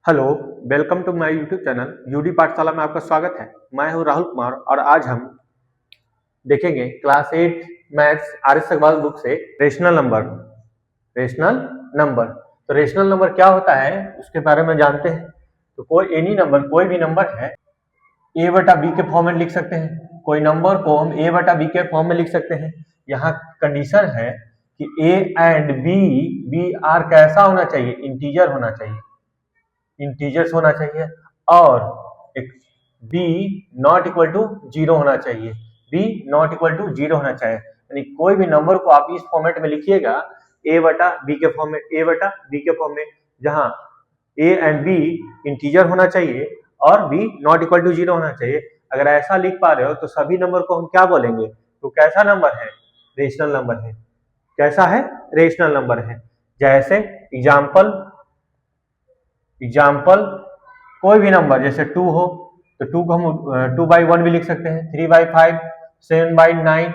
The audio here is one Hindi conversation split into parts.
Hello, welcome to my YouTube channel UD Pathshala में आपका स्वागत है। मैं हूं राहुल कुमार और आज हम देखेंगे क्लास 8 मैथ्स आर्यस अग्रवाल बुक से रेशनल नंबर। तो रेशनल नंबर क्या होता है उसके बारे में जानते हैं। तो कोई भी नंबर है ए बटा बी के फॉर्म में लिख सकते हैं। कोई नंबर को हम ए बटा बी के फॉर्म में लिख सकते हैं। यहाँ कंडीशन है कि ए एंड बी आर कैसा होना चाहिए, इंटीजर होना चाहिए, इंटीजर्स होना चाहिए और एक B not equal to zero होना चाहिए, B not equal to zero होना चाहिए। यानी कोई भी नंबर को आप इस फॉर्मेट में लिखिएगा ए बटा बी के फॉर्म में, ए बटा बी के फॉर्म में, जहां ए एंड बी इंटीजर होना चाहिए और B not equal to zero होना चाहिए। अगर ऐसा लिख पा रहे हो तो सभी नंबर को हम क्या बोलेंगे? तो कैसा नंबर है? रेशनल नंबर है। कैसा है? रेशनल नंबर है। जैसे एग्जाम्पल कोई भी नंबर जैसे 2 हो तो 2 को हम 2/1 भी लिख सकते हैं, 3/5, 7/9,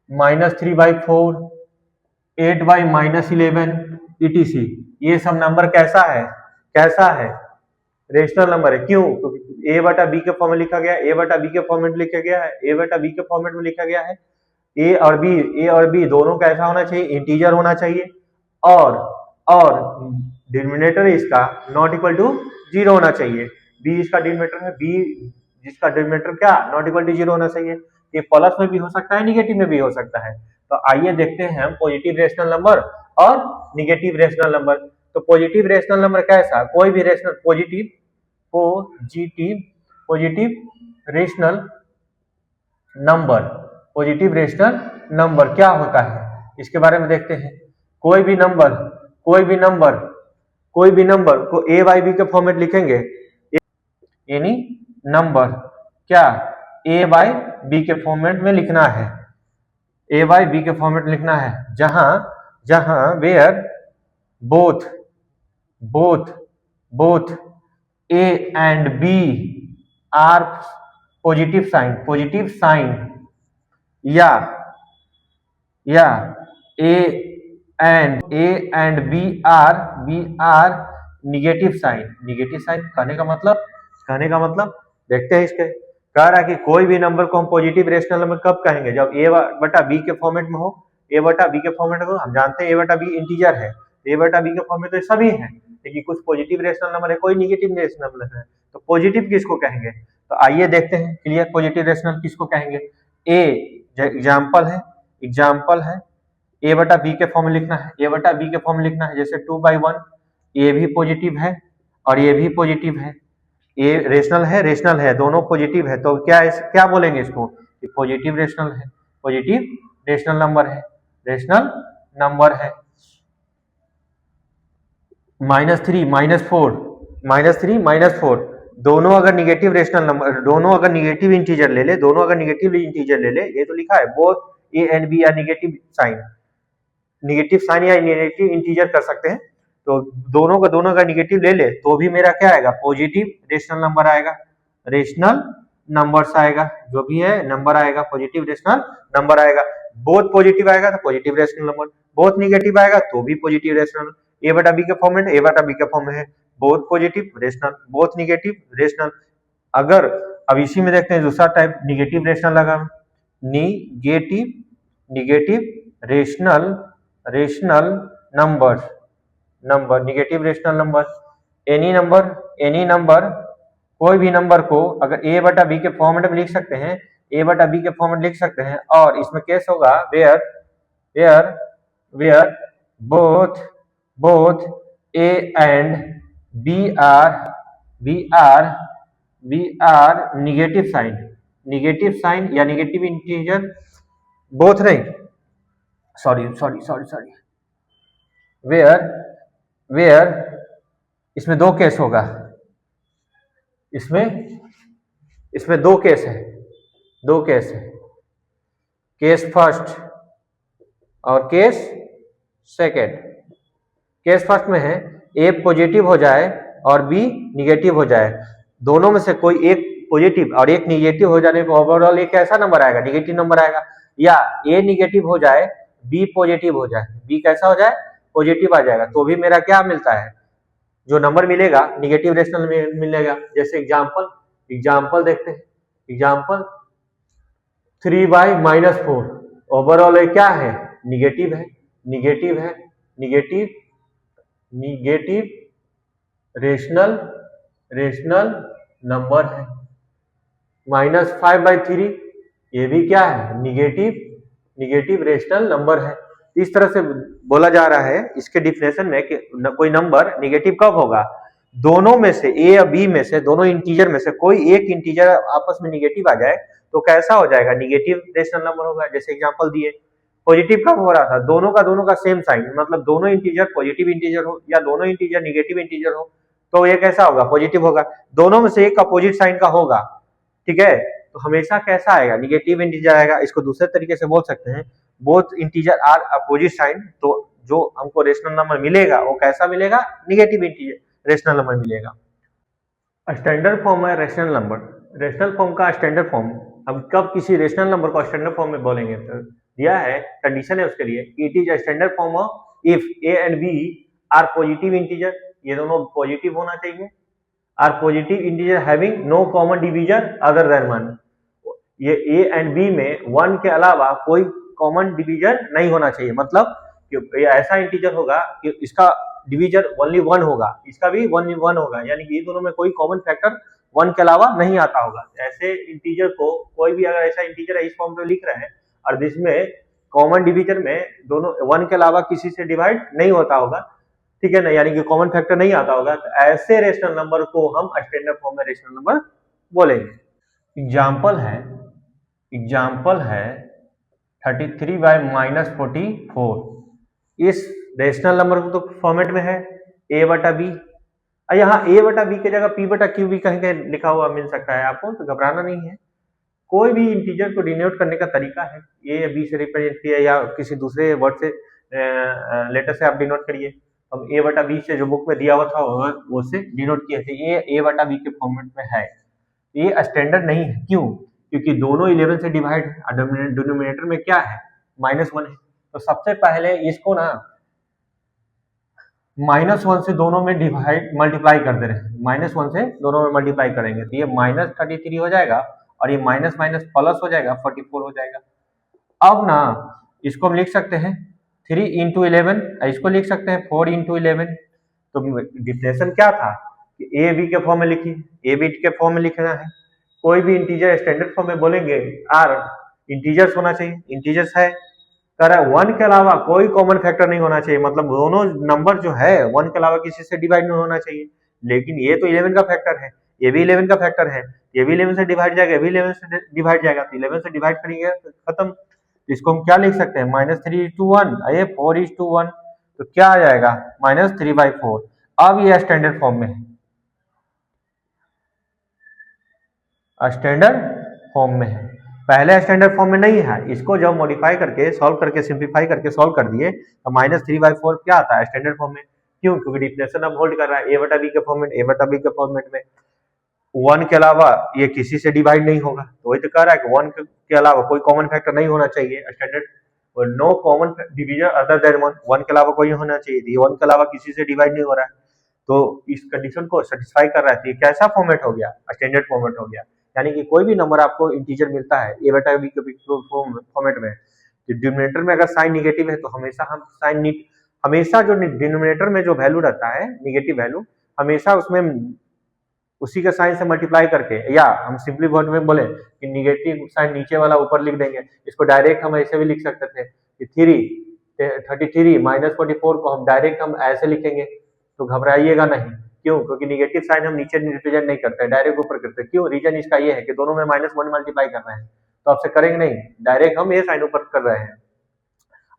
-3/4, 8/-11 etc। ये सब नंबर कैसा है? रेशनल नंबर है। क्यों? क्योंकि ए बटा बी के फॉर्म में लिखा गया है, ए बटा बी के फॉर्मेट में लिखा गया है, ए बटा बी के फॉर्मेट में लिखा गया है। ए और बी दोनों कैसा होना चाहिए? इंटीजर होना चाहिए और डिनोमिनेटर इसका नॉट इक्वल टू जीरो होना चाहिए। बी इसका डिनोमिनेटर है, बी जिसका डिनोमिनेटर क्या नॉट इक्वल टू जीरो होना चाहिए। ये प्लस में भी हो सकता है, निगेटिव में भी हो सकता है। तो आइए देखते हैं हम पॉजिटिव रेशनल नंबर और निगेटिव रेशनल नंबर। तो पॉजिटिव रेशनल नंबर कैसा? कोई भी रेशनल पॉजिटिव रेशनल नंबर क्या होता है इसके बारे में देखते हैं। कोई भी नंबर को ए बाई बी के फॉर्मेट लिखेंगे। एनी नंबर क्या ए बाई बी के फॉर्मेट में लिखना है, ए बाई बी के फॉर्मेट में लिखना है, जहां where both A and B are positive sign या A and B are negative sign. कहने का मतलब देखते हैं इसके। कह रहा है कि कोई भी नंबर को हम पॉजिटिव रेशनल नंबर कब कहेंगे? जब ए बटा बी के फॉर्मेट में हो। ए बटा बी के फॉर्मेट में हम जानते हैं ए बटा बी इंटीजर है, ए बटा बी के फॉर्मेट में सभी है, लेकिन कुछ पॉजिटिव रेशनल नंबर है, कोई निगेटिव रेशनल नंबर है। तो पॉजिटिव किसको कहेंगे? तो आइए देखते हैं क्लियर पॉजिटिव रेशनल किसको कहेंगे। ए एग्जाम्पल है ए बटा बी के फॉर्म में लिखना है, ए बटा बी के फॉर्म में लिखना है। जैसे 2/1 ये भी पॉजिटिव है और ये भी पॉजिटिव है, ये रेशनल है, दोनों पॉजिटिव है। तो क्या बोलेंगे इसको? पॉजिटिव रेशनल है, पॉजिटिव रेशनल नंबर है। -3 दोनों अगर निगेटिव रेशनल नंबर, दोनों अगर निगेटिव इंटीजर ले ले, ये तो लिखा है both A and B are negative sign या निगेटिव इंटीजर कर सकते हैं। तो दोनों अगर निगेटिव ले ले तो भी मेरा क्या आएगा? पॉजिटिव रेशनल नंबर आएगा, रेशनल नंबर्स आएगा, जो भी है नंबर आएगा, पॉजिटिव रेशनल नंबर आएगा। बोथ पॉजिटिव आएगा तो positive rational number, both negative आएगा तो भी पॉजिटिव रेशनल। ए बटा बी के फॉर्म में, ए बटा बी के फॉर्म में है, both positive rational, both negative rational. अगर अब इसी में देखते हैं दूसरा टाइप निगेटिव रेशनल लगा, negative rational number negative rational number. Any number कोई भी नंबर को अगर ए बटा बी के फॉर्मेट में लिख सकते हैं, ए बटा बी के फॉर्मेट लिख सकते हैं, और इसमें केस होगा where both A and B are negative sign या निगेटिव इंटीजर, बोथ नहीं, सॉरी वेयर इसमें दो केस होगा, इसमें दो केस है, केस फर्स्ट और केस सेकेंड। केस फर्स्ट में है ए पॉजिटिव हो जाए और बी निगेटिव हो जाए, दोनों में से कोई एक पॉजिटिव और एक निगेटिव हो जाने पर ओवरऑल एक कैसा नंबर आएगा? निगेटिव नंबर आएगा। या ए निगेटिव हो जाए, बी पॉजिटिव हो जाए, बी कैसा हो जाए? पॉजिटिव आ जाएगा, तो भी मेरा क्या मिलता है? जो नंबर मिलेगा निगेटिव रेशनल में मिलेगा। जैसे एग्जाम्पल देखते हैं। एग्जाम्पल 3/-4 ओवरऑल ये क्या है, निगेटिव है, निगेटिव है, निगेटिव निगेटिव रेशनल नंबर है। -5/3 ये भी क्या है, निगेटिव रेशनल नंबर है। इस तरह से बोला जा रहा है इसके डिफिनेशन में कि कोई नंबर निगेटिव कब होगा, दोनों में से ए या बी में से, दोनों इंटीजर में से कोई एक इंटीजर आपस में निगेटिव आ जाए तो कैसा हो जाएगा, निगेटिव रेशनल नंबर होगा। जैसे एग्जांपल दिए, पॉजिटिव कब हो रहा था, दोनों का सेम साइन, मतलब दोनों इंटीजर पॉजिटिव इंटीजर हो या दोनों इंटीजर निगेटिव इंटीजर हो तो ये कैसा होगा, पॉजिटिव होगा। दोनों में से एक अपोजिट साइन का होगा, ठीक है, तो हमेशा कैसा आएगा, निगेटिव इंटीजर आएगा। इसको दूसरे तरीके से बोल सकते हैं, both integer are opposite sign, तो जो हमको रेशनल नंबर मिलेगा वो कैसा मिलेगा, निगेटिव इंटीजर रेशनल नंबर मिलेगा। स्टैंडर्ड फॉर्म है रेशनल नंबर, रेशनल फॉर्म का स्टैंडर्ड फॉर्म। अब कब किसी रेशनल नंबर को स्टैंडर्ड फॉर्म में बोलेंगे, तो दिया है, कंडीशन है उसके लिए, it is standard form if A and B are positive integer, ये दोनों पॉजिटिव होना चाहिए, are positive integer having no common divisor other than 1, ये ए एंड बी में 1 के अलावा कोई कॉमन डिवीजर नहीं होना चाहिए। मतलब कि ये ऐसा इंटीजर होगा कि इसका डिवीजर ओनली 1 होगा, इसका भी 1 होगा, यानी कि ये दोनों में कोई कॉमन फैक्टर 1 के अलावा नहीं आता होगा। ऐसे इंटीजर को कोई भी अगर ऐसा इंटीजर है इस फॉर्म में लिख रहे हैं और जिसमें कॉमन डिवीजर में दोनों 1 के अलावा किसी से डिवाइड नहीं होता होगा, ठीक है ना, यानी कि कॉमन फैक्टर नहीं आता होगा, तो ऐसे रेशनल नंबर को हम स्टैंडर्ड फॉर्म में रेशनल नंबर बोलेंगे। एग्जाम्पल है 33/-44, इस रेशनल नंबर को तो फॉर्मेट में है a/b, यहाँ a/b की जगह p/q भी कहीं कहीं लिखा हुआ मिल सकता है आपको, तो घबराना नहीं है। कोई भी इंटीजर को डिनोट करने का तरीका है, a या b से रिप्रेजेंट किया या किसी दूसरे वर्ड से लेटर से आप डिनोट करिए। अब a/b से जो बुक में दिया हुआ था वो से डिनोट किए थे, ये a/b के फॉर्मेट में है। ये स्टैंडर्ड नहीं है, क्यों, क्योंकि दोनों 11 से डिवाइड है, डिनोमिनेटर में क्या है, -1 है, तो सबसे पहले इसको ना -1 से दोनों में मल्टीप्लाई कर दे रहे हैं, -1 से दोनों में मल्टीप्लाई करेंगे तो ये -33 हो जाएगा और ये माइनस माइनस प्लस हो जाएगा, 44 हो जाएगा। अब ना इसको हम लिख सकते हैं 3 × 11, इसको लिख सकते हैं 4 × 11। तो डिफिनेशन क्या था कि ए बी के फॉर्म में लिखिए, ए बी के फॉर्म में लिखना है। कोई भी इंटीजर स्टैंडर्ड फॉर्म में बोलेंगे आर इंटीजर्स होना चाहिए, इंटीजर्स है, कह रहा है 1 के अलावा कोई कॉमन फैक्टर नहीं होना चाहिए, मतलब दोनों नंबर जो है 1 के अलावा किसी से डिवाइड नहीं होना चाहिए। लेकिन ये तो 11 का फैक्टर है, ये भी 11 का फैक्टर है, ये भी 11 से डिवाइड जाएगा, ये भी 11 से डिवाइड जाएगा, तो 11 से डिवाइड करेंगे तो खत्म। इसको हम क्या लिख सकते हैं, -3 × 1, ये 4 × 1, तो क्या आ जाएगा -3/4। अब ये स्टैंडर्ड फॉर्म में है, स्टैंडर्ड फॉर्म में है, पहले स्टैंडर्ड फॉर्म में नहीं है। इसको जब मॉडिफाई करके सॉल्व करके सिंप्लीफाई करके सॉल्व कर दिए तो -3/4 क्या आता है, स्टैंडर्ड फॉर्म में। क्यों, क्योंकि डिफिनेशन अब होल्ड कर रहा है a/b के फॉर्मेट, a/b के फॉर्मेट में 1 के अलावा ये किसी से डिवाइड नहीं होगा, तो वही तो कह रहा है कि 1 के अलावा कोई कॉमन फैक्टर नहीं होना चाहिए, स्टैंडर्ड और no common divisor other than 1 के अलावा कोई होना चाहिए, 1 के अलावा किसी से डिवाइड नहीं हो रहा है, तो इस कंडीशन को सेटिस्फाई कर रहा है। तो कैसा फॉर्मेट हो गया, स्टैंडर्ड फॉर्मेट हो गया। यानी कि कोई भी नंबर आपको इंटीजर मिलता है a/b के फॉर्मेट में, तो डिनोमिनेटर में अगर साइन निगेटिव है तो हमेशा हम हमेशा जो डिनोमिनेटर में जो वैल्यू रहता है निगेटिव वैल्यू, हमेशा उसमें उसी के साइन से मल्टीप्लाई करके, या हम सिंपली वर्ड में बोले कि निगेटिव साइन नीचे वाला ऊपर लिख देंगे। इसको डायरेक्ट हम ऐसे भी लिख सकते थे कि 33 -44 को हम डायरेक्ट हम ऐसे लिखेंगे, तो घबराइएगा नहीं। क्यों, क्योंकि निगेटिव साइन हम नीचे रिप्रेजेंट नहीं करते, डायरेक्ट ऊपर करते हैं। क्यों, रीजन इसका ये है कि दोनों में -1 मल्टीप्लाई कर रहे हैं, तो आपसे करेंगे नहीं, डायरेक्ट हम ये साइन ऊपर कर रहे हैं।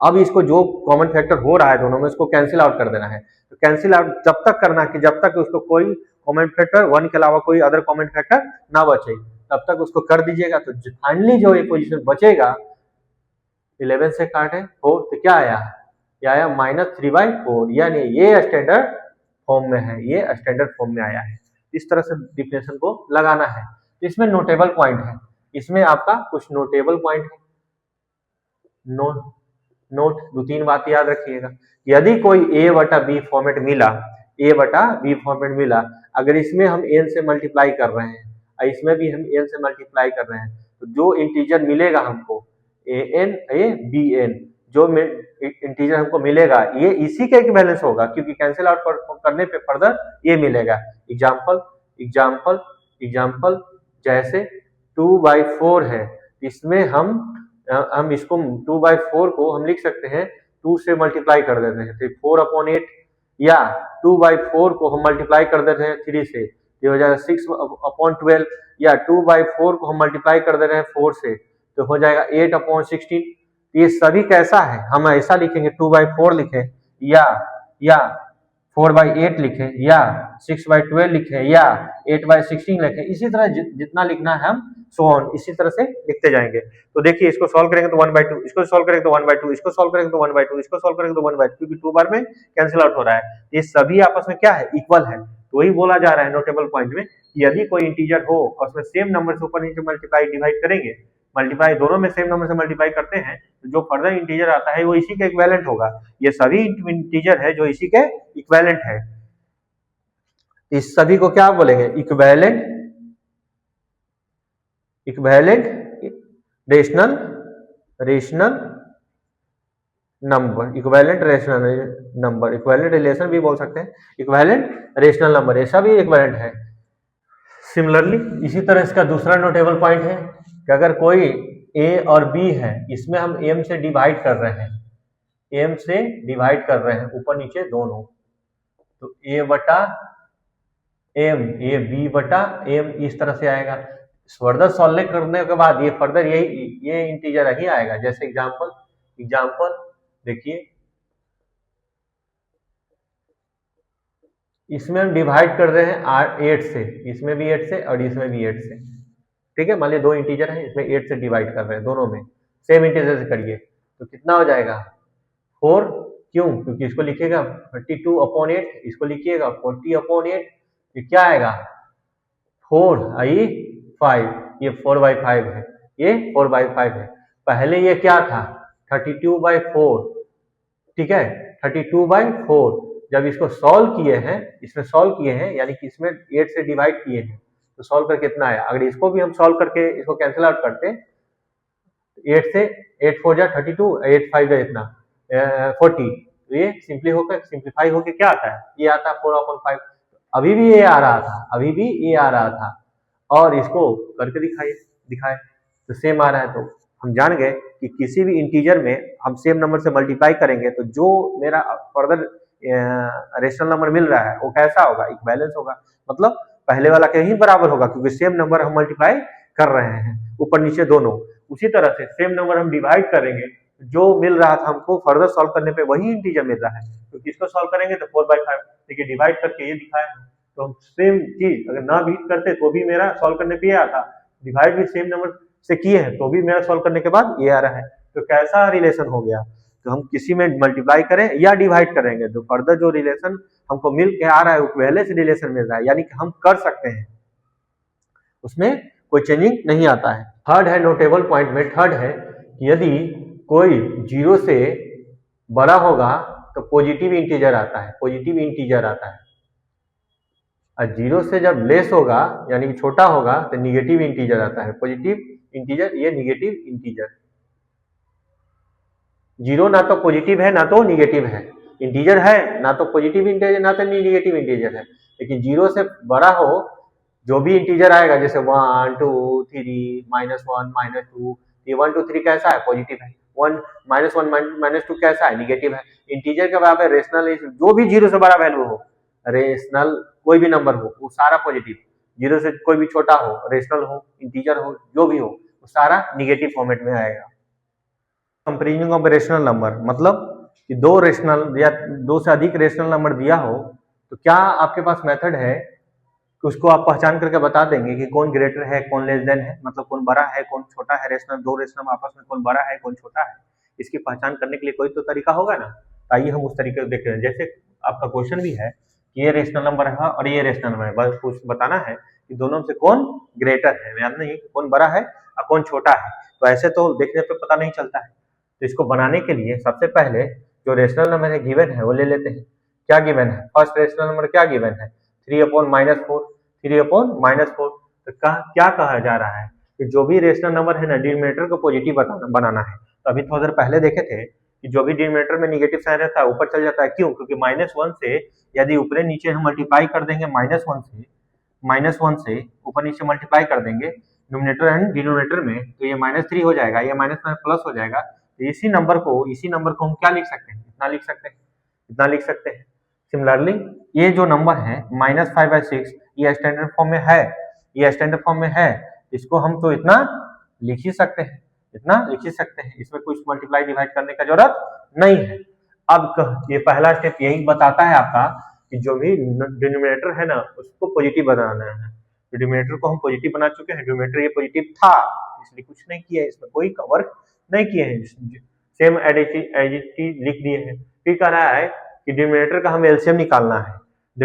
अब इसको जो कॉमन फैक्टर हो रहा है दोनों में, इसको कैंसिल आउट कर देना है। तो कैंसिल आउट जब तक करना कि जब तक उसको कोई कॉमन फैक्टर 1 के अलावा कोई अदर कॉमन फैक्टर ना बचे, तब तक उसको कर दीजिएगा। तो फाइनली जो ये पोजीशन बचेगा 11 से काटे 4, तो क्या आया, ये आया -3/4, यानी ये स्टैंडर्ड फॉर्म में है, ये स्टैंडर्ड फॉर्म में आया है। इस तरह से डिफिनेशन को लगाना है। इसमें नोटेबल पॉइंट है, इसमें आपका कुछ नोटेबल पॉइंट है। नोट 2-3 बात याद रखिएगा। यदि कोई a/b फॉर्मेट मिला, ए बटा बी फॉर्मेट मिला। अगर इसमें हम एन से मल्टीप्लाई कर रहे हैं और इसमें भी हम एन से मल्टीप्लाई कर रहे हैं तो जो इंटीजर मिलेगा हमको A N A B N, जो इंटीजर हमको मिलेगा ये इसी का इक्विवेलेंस होगा, क्योंकि कैंसिल आउट करने पे फर्दर ये मिलेगा। एग्जाम्पल एग्जाम्पल एग्जाम्पल जैसे 2/4 है, इसमें हम इसको 2/4 को हम लिख सकते हैं 2 से मल्टीप्लाई कर देते हैं तो 4/8, या 2/4 को हम मल्टीप्लाई कर देते हैं 3 से, ये हो जाएगा 6/12, या 2/4 को हम मल्टीप्लाई कर दे रहे हैं 4 से तो हो जाएगा 8/16। ये सभी कैसा है, हम ऐसा लिखेंगे 2/4 लिखें या 4/8 लिखें या 6/12 लिखें या 8/16 लिखें, इसी तरह जितना लिखना है हम सो ऑन इसी तरह से लिखते जाएंगे। तो देखिए इसको सॉल्व करेंगे तो 1/2, इसको सॉल्व करेंगे तो 1/2, इसको सॉल्व करेंगे तो 1/2, इसको सॉल्व करेंगे तो 1/2, क्योंकि 2 बार में कैंसिल आउट हो रहा है। ये सभी आपस में क्या है, इक्वल है। तो वही बोला जा रहा है नोटेबल पॉइंट में, यदि कोई इंटीजर हो और उसमें सेम नंबर से ऊपर नीचे मल्टीप्लाई डिवाइड करेंगे, मल्टीप्लाई दोनों में सेम नंबर से मल्टीप्लाई करते हैं तो जो फर्दर इंटीजर आता है वो इसी का इक्विवेलेंट होगा। ये सभी इंटीजर है जो इसी के इक्विवेलेंट है। इस सभी को क्या बोलेंगे, equivalent rational number, equivalent rational number, equivalent relation भी बोल सकते हैं, इक्विवेलेंट रेशनल नंबर, ऐसा भी इक्विवेलेंट है। सिमिलरली इसी तरह इसका दूसरा नोटेबल पॉइंट है कि अगर कोई ए और बी है, इसमें हम एम से डिवाइड कर रहे हैं, एम से डिवाइड कर रहे हैं ऊपर नीचे दोनों, तो ए बटा एम, ए बी बटा एम इस तरह से आएगा। फर्दर सॉल्व करने के बाद ये फर्दर ये इंटीजर ही आएगा। जैसे एग्जाम्पल देखिए, इसमें हम डिवाइड कर रहे हैं 8 से, इसमें भी 8 से और इसमें भी 8 से, ठीक है। मान लीजिए दो इंटीजर है, इसमें 8 से डिवाइड कर रहे हैं, दोनों में सेम इंटीजर से करिए तो कितना हो जाएगा 4, क्यों, क्योंकि इसको लिखिएगा 32/8, इसको लिखिएगा 40/8, ये क्या आएगा 4/5, ये 4/5 है, ये 4/5 है। पहले ये क्या था 32/4, ठीक है, 32/4। जब इसको सॉल्व किए हैं, इसमें सॉल्व किए हैं यानी कि इसमें 8 से डिवाइड किए हैं तो सॉल्व करके कितना आया। अगर इसको भी हम सॉल्व करके इसको कैंसिल आउट करते 8 से 8 4 जा 32, 8 5 जा इतना 40, तो ये सिंप्लीफाई होकर क्या आता है, ये आता है 4/5। अभी भी ये आ रहा था और इसको करके दिखाए तो सेम आ रहा है। तो हम जान गए कि किसी भी इंटीजर में हम सेम नंबर से मल्टीप्लाई करेंगे तो जो मेरा फर्दर रेशनल नंबर मिल रहा है वो कैसा होगा, इक्विवेलेंस होगा, मतलब पहले वाला के ही बराबर होगा, क्योंकि सेम नंबर हम मल्टीप्लाई कर रहे हैं ऊपर नीचे दोनों। उसी तरह से सेम नंबर हम डिवाइड करेंगे, जो मिल रहा था हमको फर्दर सॉल्व करने पे वही इंटीजर मिल रहा है, क्योंकि इसको सॉल्व करेंगे तो 4/5, देखिए डिवाइड करके ये दिखाया, तो हम सेम चीज अगर ना भी करते तो भी मेरा सॉल्व करने पे ये आता, डिवाइड भी सेम नंबर से किए हैं तो भी मेरा सॉल्व करने के बाद ये आ रहा है। तो कैसा रिलेशन हो गया, तो हम किसी में मल्टीप्लाई करें या डिवाइड करेंगे तो फर्दर जो रिलेशन हमको मिल के आ रहा है वो पहले से रिलेशन मिल रहा है, यानी कि हम कर सकते हैं, उसमें कोई चेंजिंग नहीं आता है। थर्ड है नोटेबल पॉइंट में, थर्ड है कि यदि कोई 0 से बड़ा होगा तो पॉजिटिव इंटीजर आता है, और 0 से जब लेस होगा यानी कि छोटा होगा तो निगेटिव इंटीजर आता है। पॉजिटिव इंटीजर, ये निगेटिव इंटीजर। 0 ना तो पॉजिटिव है ना तो निगेटिव है, इंटीजर है ना तो पॉजिटिव इंटीजर ना तो निगेटिव इंटीजर है, लेकिन 0 से बड़ा हो जो भी इंटीजर आएगा, जैसे 1 2 3 -1 -2, ये 1 2 3 कैसा है, पॉजिटिव है। 1 -1 -2 कैसा है, निगेटिव है। इंटीजर के बराबर रेशनल, जो भी 0 से बड़ा वैल्यू हो, रेशनल कोई भी नंबर हो वो सारा पॉजिटिव, 0 से कोई भी छोटा हो, रेशनल हो, इंटीजर हो, जो भी हो वो सारा निगेटिव फॉर्मेट में आएगा। कंपेरिजन ऑफ रेशनल नंबर, मतलब कि दो रेशनल या दो से अधिक रेशनल नंबर दिया हो तो क्या आपके पास मेथड है कि उसको आप पहचान करके बता देंगे कि कौन ग्रेटर है कौन लेस देन है, मतलब कौन बड़ा है कौन छोटा है, रेशनल दो रेशनल आपस में कौन बड़ा है कौन छोटा है, इसकी पहचान करने के लिए कोई तो तरीका होगा ना। आइए हम उस तरीके से देखते हैं। जैसे आपका क्वेश्चन भी है कि ये रेशनल नंबर है और ये रेशनल नंबर है, बस कुछ बताना है कि दोनों में से कौन ग्रेटर है, याद नहीं कि कौन बड़ा है और कौन छोटा है। तो ऐसे तो देखने पे पता नहीं चलता है, तो इसको बनाने के लिए सबसे पहले जो रेशनल नंबर है गिवन है वो ले लेते हैं। क्या गिवन है, फर्स्ट रेशनल नंबर क्या गिवन है, 3/-4, 3/-4। तो क्या कहा जा रहा है कि जो भी रेशनल नंबर है ना डिनोमिनेटर को पॉजिटिव बनाना है। तो अभी थोड़ा देर पहले देखे थे कि जो भी डिनोमिनेटर में निगेटिव साइन रहता है ऊपर चल जाता है, क्यों? क्योंकि -1 से यदि ऊपर नीचे हम मल्टीप्लाई कर देंगे -1 से ऊपर नीचे मल्टीप्लाई कर देंगे न्यूमरेटर एंड डिनोमिनेटर में, तो ये -3 हो जाएगा, ये माइनस प्लस हो जाएगा। तो इसी नंबर को हम क्या लिख सकते हैं, इतना लिख सकते हैं। सिमिलरली ये जो नंबर है -5/6 ये स्टैंडर्ड फॉर्म में है, इसको हम तो इतना लिख ही सकते हैं, इसमें कुछ मल्टीप्लाई डिवाइड करने का जरूरत नहीं है। अब ये पहला स्टेप यही बताता है आपका कि जो भी डिनोमिनेटर है ना उसको पॉजिटिव बनाना है। तो डिनोमिनेटर को हम पॉजिटिव बना चुके हैं, डिनोमिनेटर ये पॉजिटिव था इसलिए कुछ नहीं किया है, इसमें कोई वर्क नहीं किए हैं, सेम एडिटी लिख दिए हैं। फिर कह रहा है कि डिनोमिनेटर का हमें एलसीएम निकालना है, तो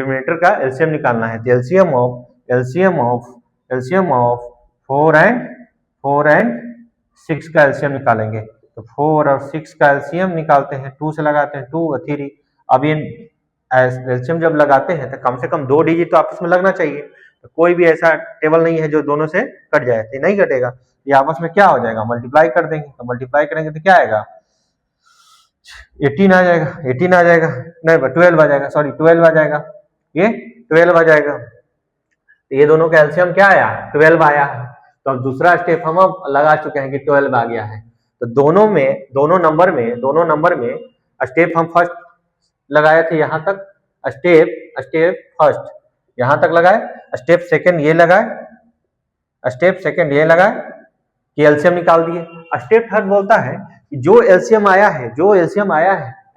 एलसीएम ऑफ 4 एंड 6 का एलसीएम निकालेंगे। तो 4 और 6 का एलसीएम निकालते हैं, 2 से लगाते हैं 2 और 3। अब ये एलसीएम जब लगाते हैं तो कम से कम 2 डिजिट तो आपस में लगना चाहिए। तो कोई भी ऐसा टेबल नहीं है जो दोनों से कट जाए, तो नहीं कटेगा, ये आपस में क्या हो जाएगा, मल्टीप्लाई कर देंगे। तो मल्टीप्लाई करेंगे तो क्या आएगा, 18 आ जाएगा, नहीं 12 आ जाएगा, सॉरी 12 आ जाएगा, ये 12 आ जाएगा। तो ये दोनों का एलसीएम क्या आया, 12 आया है। तो अब दूसरा स्टेप हम अब लगा चुके हैं कि 12 आ गया है। तो दोनों नंबर में स्टेप हम फर्स्ट लगाए थे, यहाँ तक स्टेप फर्स्ट यहाँ तक लगाए, स्टेप सेकंड ये लगाए कि एलसीएम निकाल दिए। स्टेप थर्ड बोलता है कि जो एलसीएम आया है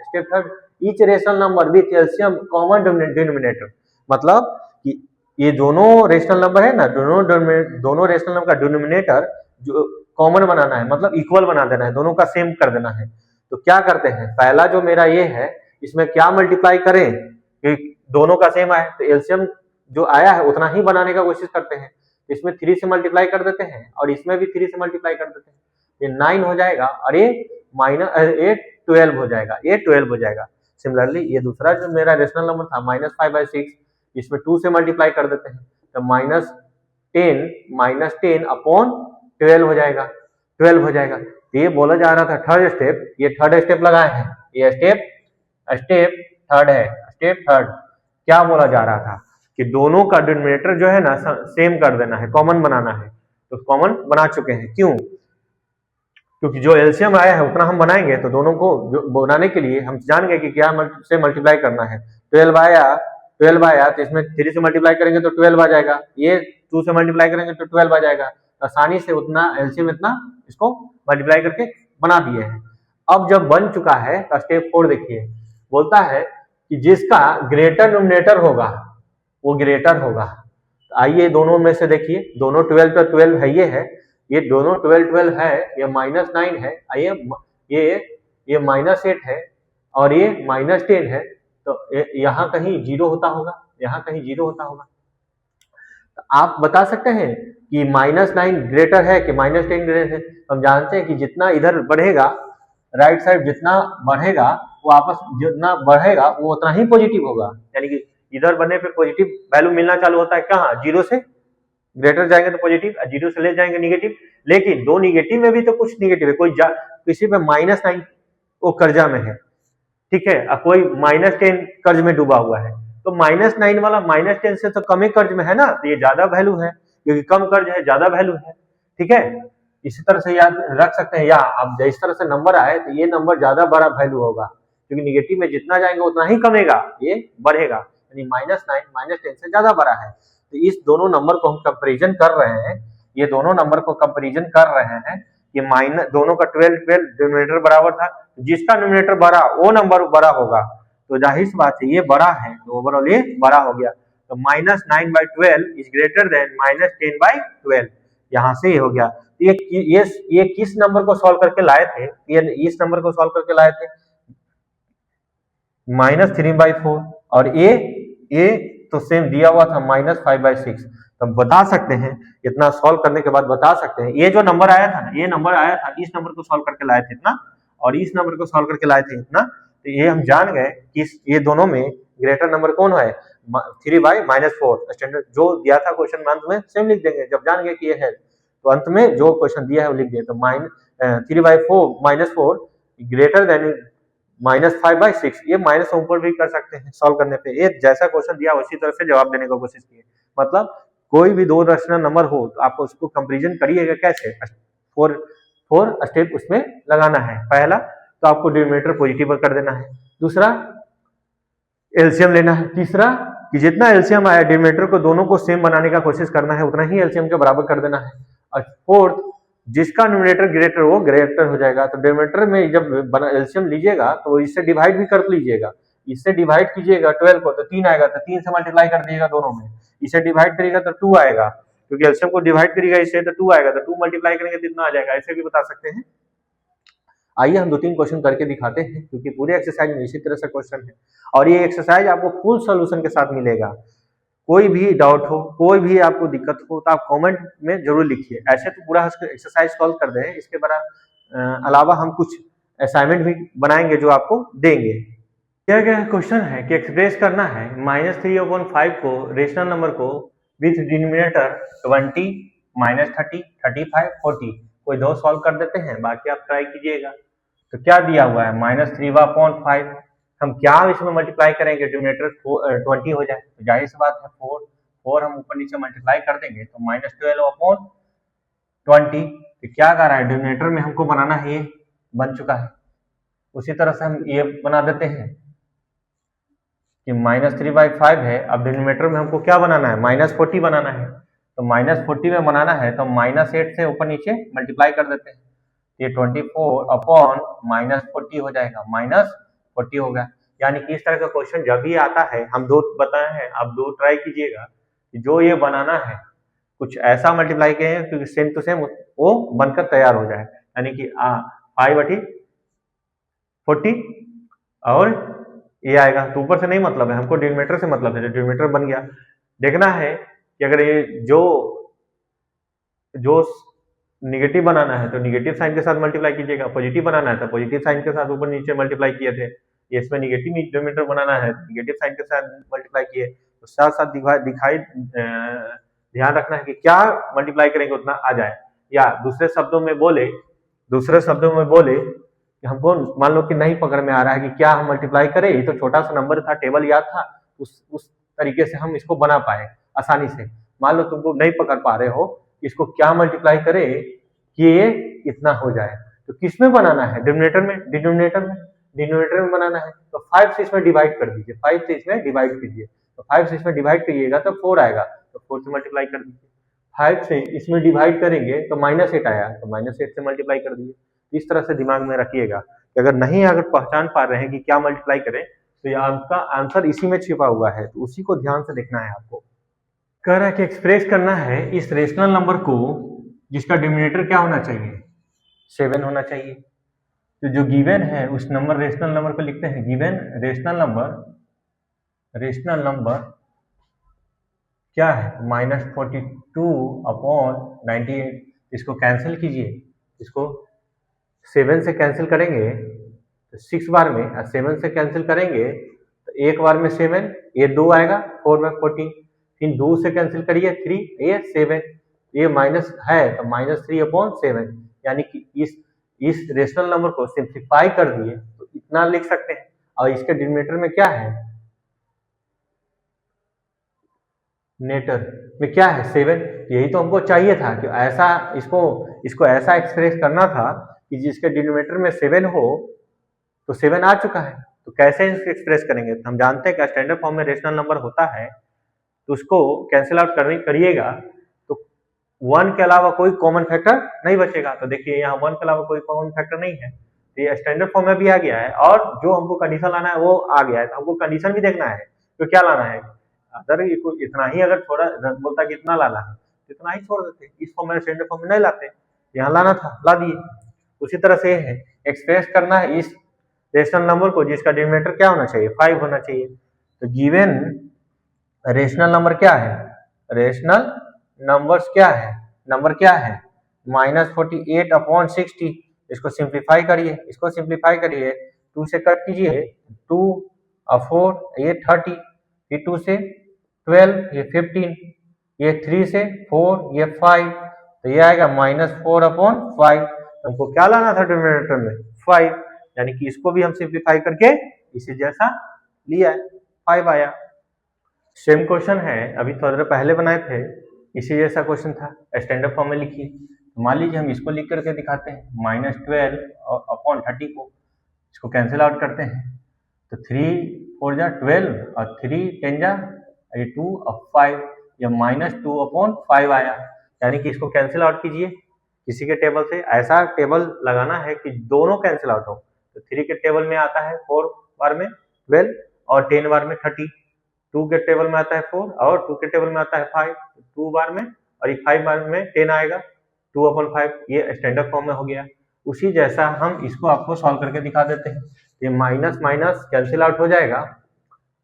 step third each rational number with LCM common denominator, मतलब कि ये दोनों रेशनल नंबर है ना, दोनों रेशनल नंबर का डिनोमिनेटर जो कॉमन बनाना है, मतलब इक्वल बना देना है, दोनों का सेम कर देना है। तो क्या करते हैं, पहला जो मेरा ये है इसमें क्या मल्टीप्लाई करें कि दोनों का सेम आए, तो एलसीएम जो आया है उतना ही बनाने का कोशिश करते हैं। इसमें 3 से मल्टीप्लाई कर देते हैं और इसमें भी 3 से मल्टीप्लाई कर देते हैं, ये 9 हो जाएगा और ये 12 हो जाएगा, सिमिलरली ये दूसरा जो मेरा रेशनल नंबर था -5/6 इसमें 2 से मल्टीप्लाई कर देते हैं, तो -10 अपॉन 12 हो जाएगा, तो ये बोला जा रहा था थर्ड स्टेप, ये थर्ड स्टेप लगाए हैं, ये स्टेप थर्ड है। स्टेप थर्ड क्या बोला जा रहा था कि दोनों का डिनोमिनेटर जो है ना सेम कर देना है, कॉमन बनाना है। तो कॉमन बना चुके हैं, क्यों? क्योंकि जो एलसीएम आया है उतना हम बनाएंगे, तो दोनों को बनाने के लिए हम जान गए कि क्या से मल्टीप्लाई करना है। 12 आया तो इसमें 3 से मल्टीप्लाई करेंगे तो 12 आ जाएगा, ये 2 से मल्टीप्लाई करेंगे तो 12 आ जाएगा। आसानी से उतना एलसीएम इतना इसको मल्टीप्लाई करके बना दिए हैं। अब जब बन चुका है तो स्टेप 4 देखिए, बोलता है कि जिसका ग्रेटर डिनोमिनेटर होगा वो ग्रेटर होगा। तो आइए दोनों में से देखिए, दोनों 12 तो 12 है, ये दोनों 12 है, ये -9 है, ये -8 है और ये -10 है, तो यहाँ कहीं जीरो होता होगा, तो आप बता सकते हैं कि -9 ग्रेटर है कि -10 ग्रेटर है। हम जानते हैं कि जितना इधर बढ़ेगा, राइट साइड जितना बढ़ेगा वो उतना ही पॉजिटिव होगा, यानी कि इधर बनने पे पॉजिटिव वैल्यू मिलना चालू होता है, कहाँ, जीरो से ग्रेटर जाएंगे तो पॉजिटिव, जीरो से ले जाएंगे निगेटिव। लेकिन दो निगेटिव में भी तो कुछ निगेटिव है, किसी पे -9 वो कर्जा में है, ठीक है, और कोई -10 कर्ज में डूबा हुआ है, तो -9 वाला -10 से तो कम ही कर्ज में है ना, तो ये ज्यादा वैल्यू है, क्योंकि कम कर्ज है ज्यादा वैल्यू है, ठीक है। इसी तरह से याद रख सकते हैं, या अब जिस तरह से नंबर आए तो ये नंबर ज्यादा बड़ा वैल्यू होगा, क्योंकि निगेटिव में जितना जाएंगे उतना ही कमेगा, ये बढ़ेगा, यानी -9 -10 से ज्यादा बड़ा है। तो इस दोनों नंबर को हम कंपैरिजन कर रहे हैं, ये दोनों नंबर को कंपैरिजन कर रहे हैं, ये दोनों का 12 डिनोमिनेटर बराबर था, जिसका डिनोमिनेटर बड़ा वो नंबर बड़ा होगा, तो जाहिर सी बात है ये बड़ा है, तो ओवरऑल ये बड़ा हो गया। तो -9/12 इज ग्रेटर देन -10/12, यहाँ से ये हो गया। ये किस नंबर को सॉल्व करके लाए थे, ये इस नंबर को सॉल्व करके लाए थे -3/4, और ये तो सेम दिया हुआ था -5/6। तो हम बता सकते हैं, इतना सॉल्व करने के बाद बता सकते हैं, ये जो नंबर आया था ना, ये नंबर आया था, इस नंबर को सॉल्व करके लाए थे इतना, और इस नंबर को सॉल्व करके लाए थे इतना, तो ये हम जान गए कि ये दोनों में ग्रेटर नंबर कौन है 3/-4। स्टैंडर्ड जो दिया था क्वेश्चन अंत में सेम लिख देंगे, जब जान गए कि ये है तो अंत में जो क्वेश्चन दिया है वो लिख दें। तो 3/4 ग्रेटर देन -5/6, ये माइनस ऊपर भी कर सकते हैं सॉल्व करने पे। ये जैसा क्वेश्चन दिया उसी तरह से जवाब देने की कोशिश कीजिए। मतलब कोई भी दो रेशनल नंबर हो तो आपको उसको कंपैरिजन करिएगा कैसे, फोर स्टेप उसमें लगाना है। पहला तो आपको डिनोमिनेटर पॉजिटिव कर देना है, दूसरा एलसीएम लेना है, तीसरा कि जितना एलसीएम आया डिनोमिनेटर को दोनों को सेम बनाने का कोशिश करना है, उतना ही एलसीएम के बराबर कर देना है। और फोर्थ, जिसका न्यूमरेटर ग्रेटर हो ग्रेटर हो जाएगा। तो डिनोमिनेटर में जब एलसीएम लीजिएगा तो इससे डिवाइड भी कर लीजिएगा, इससे डिवाइड कीजिएगा 12 को तो 3 आएगा, तो 3 से मल्टीप्लाई कर दीजिएगा दोनों में। इसे डिवाइड करिएगा तो 2 आएगा, क्योंकि एलसीएम को डिवाइड करिएगा इससे तो 2 आएगा, तो 2 मल्टीप्लाई करेंगे तो इतना आ जाएगा। ऐसे भी बता सकते हैं। आइए हम 2-3 क्वेश्चन करके दिखाते हैं, क्योंकि पूरे एक्सरसाइज में इसी तरह से क्वेश्चन है और ये एक्सरसाइज आपको फुल सॉल्यूशन के साथ मिलेगा। कोई भी डाउट हो, कोई भी आपको दिक्कत हो तो आप कमेंट में जरूर लिखिए। ऐसे तो पूरा एक्सरसाइज सॉल्व कर दें, इसके अलावा हम कुछ असाइनमेंट भी बनाएंगे जो आपको देंगे। क्या क्या क्वेश्चन है कि एक्सप्रेस करना है -3/5 को रेशनल नंबर को विथ डिनोमिनेटर 20, -30, 35, 40 कोई दो सॉल्व कर देते हैं, बाकी आप ट्राई कीजिएगा। तो क्या दिया हुआ है -3/5, हम क्या इसमें मल्टीप्लाई करेंगे डिनोमिनेटर 20 हो जाए, तो जाहिर सी बात है 4 हम ऊपर नीचे मल्टीप्लाई कर देंगे तो -12/20। तो क्या कर रहा है डिनोमिनेटर में हमको बनाना है, ये बन चुका है। उसी तरह से हम ये बना देते हैं कि -3/5 है, अब डिनोमिनेटर में हमको क्या बनाना है -40 बनाना है। तो -40 में बनाना है तो -8 से ऊपर नीचे मल्टीप्लाई कर देते हैं, ये 24/-40 हो जाएगा, -40 हो गया। यानी कि इस तरह का क्वेश्चन जब भी आता है, हम दो बताए हैं, आप दो ट्राई कीजिएगा कि जो ये बनाना है कुछ ऐसा मल्टीप्लाई करें क्योंकि सेम टू सेम वो बनकर तैयार हो जाए। यानी कि 5/40 और ये आएगा, तो ऊपर से नहीं मतलब है, हमको डिनोमिनेटर से मतलब है। जो डिनोमिनेटर बन गया, देखना है कि अगर ये जो निगेटिव बनाना है तो निगेटिव साइन के साथ मल्टीप्लाई कीजिएगा, पॉजिटिव बनाना है तो पॉजिटिव साइन के साथ ऊपर नीचे मल्टीप्लाई किए थे। ये इसमें निगेटिव डिनोमिनेटर बनाना है निगेटिव साइन के साथ मल्टीप्लाई किए, तो साथ साथ दिखाई ध्यान रखना है कि क्या मल्टीप्लाई करेंगे उतना आ जाए। या दूसरे शब्दों में बोले कि हमको मान लो कि नहीं पकड़ में आ रहा है कि क्या हम मल्टीप्लाई करें, ये तो छोटा सा नंबर था, टेबल याद था, उस तरीके से हम इसको बना पाए आसानी से। मान लो तुमको नहीं पकड़ पा रहे हो इसको क्या मल्टीप्लाई करे कि ये इतना हो जाए, तो किसमें बनाना है डिनोमिनेटर में बनाना है। तो 5 से इसमें डिवाइड कर दीजिए, 5 से इसमें डिवाइड कीजिए, तो 5 से इसमें डिवाइड करिएगा तो 4 आएगा, तो 4 से मल्टीप्लाई कर दीजिए। 5 से इसमें डिवाइड करेंगे तो -8 आया, तो -8 से मल्टीप्लाई कर दीजिए। इस तरह से दिमाग में रखिएगा कि अगर पहचान पा रहे हैं कि क्या मल्टीप्लाई करें तो ये आपका आंसर इसी में छिपा हुआ है, तो उसी को ध्यान से देखना है आपको। कह रहा है कि एक्सप्रेस करना है इस रेशनल नंबर को जिसका डिनोमिनेटर क्या होना चाहिए 7 होना चाहिए। तो जो गिवन है उस रेशनल नंबर को लिखते हैं गिवन रेशनल नंबर क्या है -42/98। इसको कैंसिल कीजिए, इसको 7 से कैंसिल करेंगे तो 6 बार में, 7 से कैंसिल करेंगे तो एक बार में 7, ये 2 आएगा, 4/14, फिर 2 से कैंसिल करिए 3, ये 7, ये माइनस है तो -3/7। यानी कि इस रेशनल नंबर को सिंप्लीफाई कर दिए तो इतना लिख सकते हैं। और इसके डिनोमिनेटर में क्या है, नेटर में क्या है 7। यही तो हमको चाहिए था कि ऐसा इसको ऐसा एक्सप्रेस करना था कि जिसके डिनोमिनेटर में 7 हो, तो 7 आ चुका है, तो कैसे इसको एक्सप्रेस करेंगे। तो हम जानते हैं कि स्टैंडर्ड फॉर्म में रेशनल नंबर होता है तो उसको कैंसिल आउट करिएगा तो 1 के अलावा कोई कॉमन फैक्टर नहीं बचेगा। तो देखिए यहाँ 1 के अलावा कोई कॉमन फैक्टर नहीं है, तो ये स्टैंडर्ड फॉर्म में भी आ गया है। और जो हमको कंडीशन लाना है वो आ गया है, तो हमको कंडीशन भी देखना है तो क्या लाना है। अगर इतना ही अगर थोड़ा बोलता कि इतना लाना है तो इतना ही छोड़ देते, इस फॉर्म में स्टैंडर्ड फॉर्म में नहीं लाते, यहाँ लाना था ला दिए। उसी तरह से है एक्सप्रेस करना है इस रेशनल नंबर को जिसका डिनोमिनेटर क्या होना चाहिए 5 होना चाहिए। तो गिवन रेशनल नंबर क्या है, रेशनल नंबर्स क्या है, नंबर क्या है -48/60। इसको सिंप्लीफाई करिए, 2 से कट कीजिए 2 और 4 ये 30, ये 2 से 12, ये 15, ये 3 से 4, ये 5, तो ये आएगा -4/5। हमको क्या लाना था डिनोमिनेटर में 5, यानी कि इसको भी हम सिंप्लीफाई करके इसी जैसा लिया है, 5 आया। सेम क्वेश्चन है, अभी थोड़ा देर पहले बनाए थे, इसी जैसा क्वेश्चन था, स्टैंडर्ड फॉर्म में लिखिए। मान लीजिए हम इसको लिख करके दिखाते हैं, -12/30 को इसको कैंसिल आउट करते हैं, तो 3 4 जा 12 और 3 10 जा 2 और 5, या -2/5 आया। यानी कि इसको कैंसिल आउट कीजिए किसी के टेबल से, ऐसा टेबल लगाना है कि दोनों कैंसिल आउट हो। तो 3 के टेबल में आता है 4 बार में 12 और 10 बार में 30, 2 के टेबल में आता है 4 और 2 के टेबल में आता है 5, 2 बार में, और ये 5 बार में 10 आएगा, 2/5, ये स्टैंडर्ड फॉर्म में हो गया। उसी जैसा हम इसको आपको सॉल्व करके दिखा देते हैं। ये माइनस माइनस कैंसिल आउट हो जाएगा,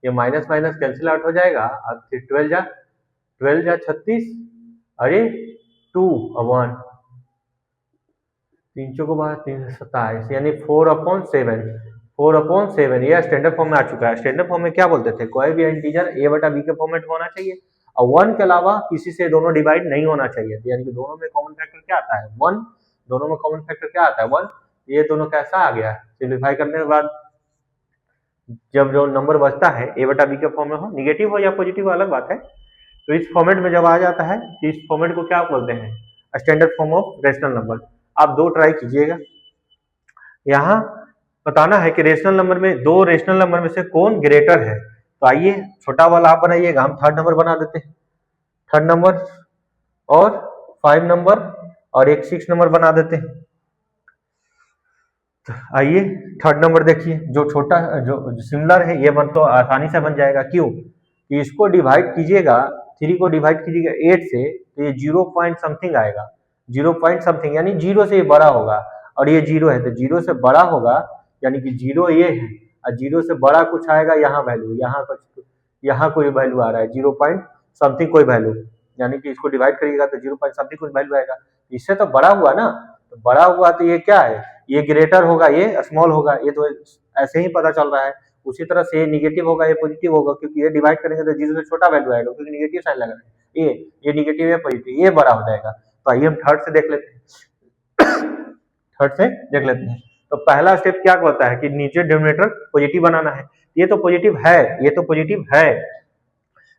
ये माइनस माइनस कैंसिल आउट हो जाएगा, अब फिर 12 जा 36, अरे 2 और 1, 3 चौको 12, 3 27, यानी 4/7, 4/7 ये स्टैंडर्ड फॉर्म में आ चुका है। स्टैंडर्ड फॉर्म में क्या बोलते थे, कोई भी इंटीजर a/b के फॉर्मेट में होना चाहिए और 1 के अलावा किसी से दोनों डिवाइड नहीं होना चाहिए, यानी कि दोनों में कॉमन फैक्टर क्या आता है 1, दोनों में कॉमन फैक्टर क्या आता है 1, ये दोनों कैसा आ गया, सिंप्लीफाई करने के बाद जब जो नंबर बचता है a/b के फॉर्म में हो, निगेटिव हो या पॉजिटिव अलग बात है, तो इस फॉर्मेट में जब आ जाता है तो इस फॉर्मेट को क्या बोलते हैं, standard form of rational number. आप दो ट्राई कीजिएगा, यहाँ बताना है कि रेशनल नंबर में, दो रेशनल नंबर में से कौन ग्रेटर है। तो आइए छोटा वाला आप बनाइएगा, हम थर्ड नंबर बना देते हैं, थर्ड नंबर और 5 नंबर और एक 6 नंबर बना देते हैं। तो आइए थर्ड नंबर देखिए, जो छोटा जो सिमिलर है ये बन तो आसानी से बन जाएगा, क्यों कि इसको डिवाइड कीजिएगा, 3 को डिवाइड कीजिएगा 8 से, तो ये 0 पॉइंट समथिंग आएगा, 0 पॉइंट समथिंग, यानी 0 से ये बड़ा होगा, और ये 0 है तो 0 से बड़ा होगा, यानी कि 0 ये है और 0 से बड़ा कुछ आएगा, यहाँ वैल्यू, यहाँ कुछ, यहाँ कोई वैल्यू आ रहा है 0 पॉइंट समथिंग कोई वैल्यू, यानी कि इसको डिवाइड करिएगा तो 0 पॉइंट समथिंग कुछ वैल्यू आएगा, इससे तो बड़ा हुआ ना, तो बड़ा हुआ तो ये क्या है, ये ग्रेटर होगा, ये स्मॉल होगा, ये तो ऐसे ही पता चल रहा है। उसी तरह से ये निगेटिव होगा, ये पॉजिटिव होगा, क्योंकि ये डिवाइड करेंगे तो 0 से छोटा वैल्यू आएगा, क्योंकि निगेटिव साइन लग रहा है, ये निगेटिव है पॉजिटिव, ये बड़ा हो जाएगा। तो आइए हम थर्ड से देख लेते हैं, थर्ड से देख लेते हैं। तो पहला स्टेप क्या होता है कि नीचे डिनोमिनेटर पॉजिटिव बनाना है, ये तो पॉजिटिव है, ये तो पॉजिटिव है,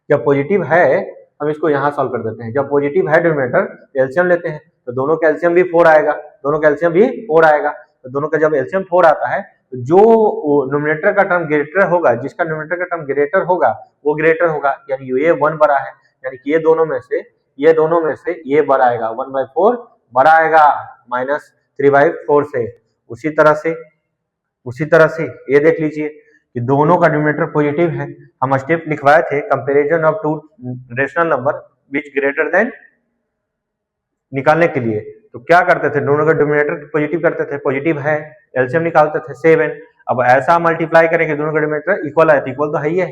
जब पॉजिटिव है हम इसको यहाँ सॉल्व कर देते हैं, जब पॉजिटिव है डिनोमिनेटर एलसीएम लेते हैं, तो दोनों का एलसीएम भी 4 आएगा, दोनों का एलसीएम भी 4 आएगा, तो दोनों का जब एलसीएम 4 आता है, तो जो नोमिनेटर का टर्म ग्रेटर होगा, जिसका नोमिनेटर का टर्म ग्रेटर होगा वो ग्रेटर होगा, यानी ये 1 बड़ा है, यानी कि ये दोनों में से ये बड़ा आएगा, 1/4 बड़ा आएगा -3/4 से। उसी तरह से ये देख लीजिए कि दोनों का डिनोमिनेटर पॉजिटिव है, हम स्टेप लिखवाए थे comparison of two rational number which greater than निकालने के लिए। तो क्या करते थे, दोनों का डिनोमिनेटर पॉजिटिव करते थे, पॉजिटिव है, एलसीएम निकालते थे 7, अब ऐसा मल्टीप्लाई करेंगे दोनों का डिनोमिनेटर इक्वल है, तो इक्वल तो है ही है,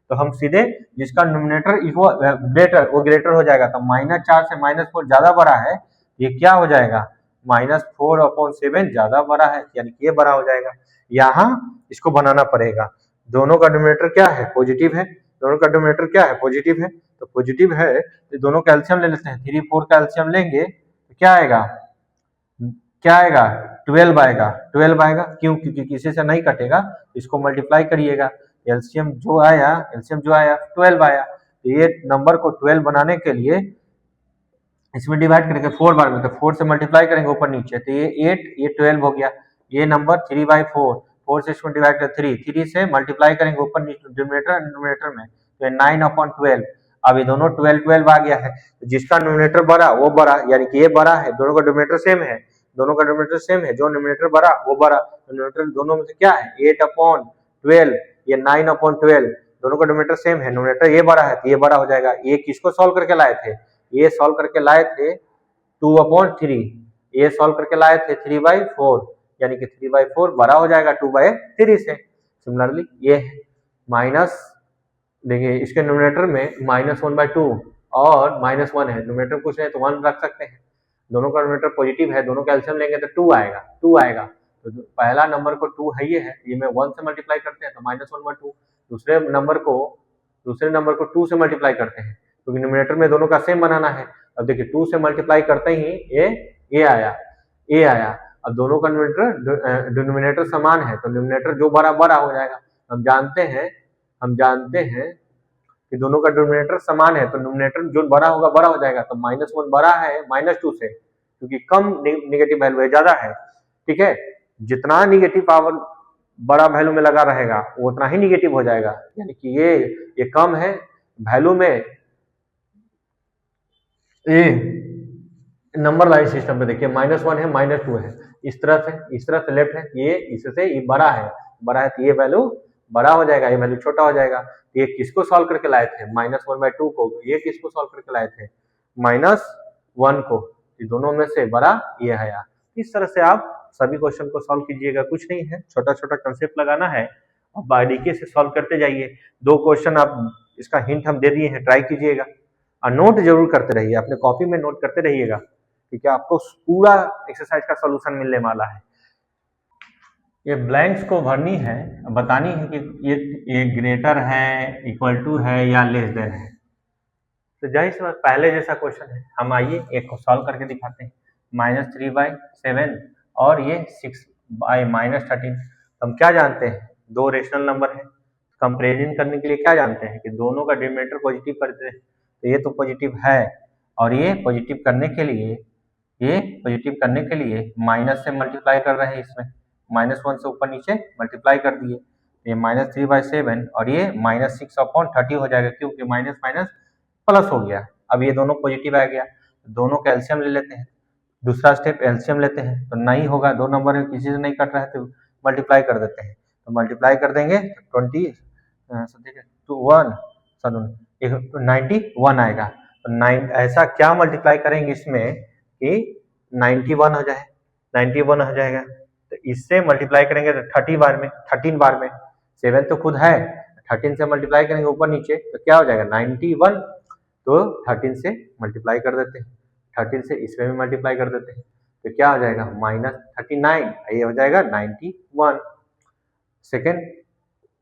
तो हम सीधे जिसका डिनोमिनेटर इक्वल ग्रेटर वो ग्रेटर हो जाएगा, तो -4 से -4 ज्यादा बड़ा है, ये क्या हो जाएगा -4/7 ज्यादा बड़ा है, यानी कि ये बड़ा हो जाएगा। यहाँ इसको बनाना पड़ेगा, दोनों का डिनोमिनेटर क्या है पॉजिटिव है, दोनों का डिनोमिनेटर क्या है पॉजिटिव है, तो पॉजिटिव है तो दोनों का एलसीएम ले लेते हैं, 3 4 का एलसीएम लेंगे तो क्या आएगा 12 आएगा, 12 आएगा, क्यों क्योंकि किसी से नहीं कटेगा, इसको मल्टीप्लाई करिएगा, एलसीएम जो आया 12 आया, तो ये नंबर को 12 बनाने के लिए इसमें डिवाइड करेंगे 4 बार में, तो 4 से मल्टीप्लाई करेंगे ऊपर नीचे, तो ये 8 ये 12 हो गया, ये नंबर 3/4, 4 से इसको डिवाइड कर 3 से मल्टीप्लाई करेंगे ऊपर डिनोमिनेटर में, तो 9/12, अब ये दोनों 12 आ गया है, तो जिसका डिनोमिनेटर बड़ा वो बड़ा, यानी कि ये बड़ा है, दोनों का डिनोमिनेटर सेम है, जो डिनोमिनेटर बड़ा वो बड़ा, डिनोमिनेटर दोनों में से क्या है 8/12, ये 9/12, दोनों का डिनोमिनेटर सेम है, डिनोमिनेटर ये बड़ा है तो ये बड़ा हो जाएगा। ये किसको सॉल्व करके लाए थे, ये सॉल्व करके लाए थे 2/3, ये सॉल्व करके लाए थे 3/4, यानी कि 3/4 बड़ा हो जाएगा 2/3 से। सिमिलरली ये माइनस देखिए इसके डिनोमिनेटर में -1/2 और -1 है, डिनोमिनेटर कुछ नहीं तो 1 रख सकते हैं, दोनों का डिनोमिनेटर पॉजिटिव है, दोनों का एलसीएम लेंगे तो 2 आएगा, तो पहला नंबर को 2 है, ये मैं 1 से मल्टीप्लाई करते हैं तो -1/2, दूसरे नंबर को 2 से मल्टीप्लाई करते हैं, क्योंकि न्यूमरेटर में दोनों का सेम बनाना है। अब देखिए 2 से मल्टीप्लाई करते ही ए आया। अब दोनों का डिनोमिनेटर समान है, तो न्यूमरेटर जो बड़ा हो जाएगा। हम जानते हैं कि दोनों का डिनोमिनेटर समान है, तो न्यूमरेटर जो बड़ा हो जाएगा। तो -1 बड़ा है -2 से, क्योंकि कम नेगेटिव वैल्यू है, ज्यादा है। ठीक है, जितना नेगेटिव पावर बड़ा वैल्यू में लगा रहेगा वो उतना ही नेगेटिव हो जाएगा। यानी कि ये कम है वैल्यू में। ये नंबर लाइन सिस्टम पे देखिए -1 है -2 है, इस तरफ से लेफ्ट है, ये इससे ये बड़ा है तो ये वैल्यू बड़ा हो जाएगा, ये वैल्यू छोटा हो जाएगा। ये किसको सॉल्व करके लाए थे? -1/2 को। ये किसको सॉल्व करके लाए थे? -1 को। ये दोनों में से बड़ा ये है। इस तरह से आप सभी क्वेश्चन को सॉल्व कीजिएगा। कुछ नहीं है, छोटा छोटा कंसेप्ट लगाना है और बारीकी से सॉल्व करते जाइए। 2 क्वेश्चन आप इसका हिंट हम दे दिए हैं, ट्राई कीजिएगा और नोट जरूर करते रहिए, अपने कॉपी में नोट करते रहिएगा, क्योंकि आपको पूरा एक्सरसाइज का सॉल्यूशन मिलने वाला है। ये ब्लैंक्स को भरनी है, बतानी है कि ये ग्रेटर है, इक्वल टू है या लेस देन है। तो जाहिर सी बात पहले जैसा क्वेश्चन है। हम आइए एक को सॉल्व करके दिखाते हैं। -3/7 और ये 6/-13। हम क्या जानते हैं? 2 रेशनल नंबर है। कंपेरिजन करने के लिए क्या जानते हैं कि दोनों का डिनोमिनेटर पॉजिटिव करते हैं, तो ये तो पॉजिटिव है और ये पॉजिटिव करने के लिए माइनस से मल्टीप्लाई कर रहे हैं। इसमें -1 से ऊपर नीचे मल्टीप्लाई कर दिए, ये -3/7 और ये -6/30 हो जाएगा, क्योंकि माइनस माइनस प्लस हो गया। अब ये दोनों पॉजिटिव आ गया, दोनों का एलसीएम ले लेते हैं। दूसरा स्टेप एलसीएम लेते हैं, तो नहीं होगा, 2 नंबर है, किसी से नहीं कट रहा है, तो मल्टीप्लाई कर देते हैं। तो मल्टीप्लाई कर देंगे 91 आएगा। तो ऐसा क्या मल्टीप्लाई करेंगे इसमें कि 91 हो जाए, 91 हो जाएगा। तो इससे मल्टीप्लाई करेंगे तो 13 बार में 7 तो खुद है, 13 से मल्टीप्लाई करेंगे ऊपर नीचे, तो क्या हो जाएगा 91। तो 13 से मल्टीप्लाई कर देते हैं, 13 से इसमें भी मल्टीप्लाई कर देते हैं, तो क्या हो जाएगा -39, ये हो जाएगा 91। सेकेंड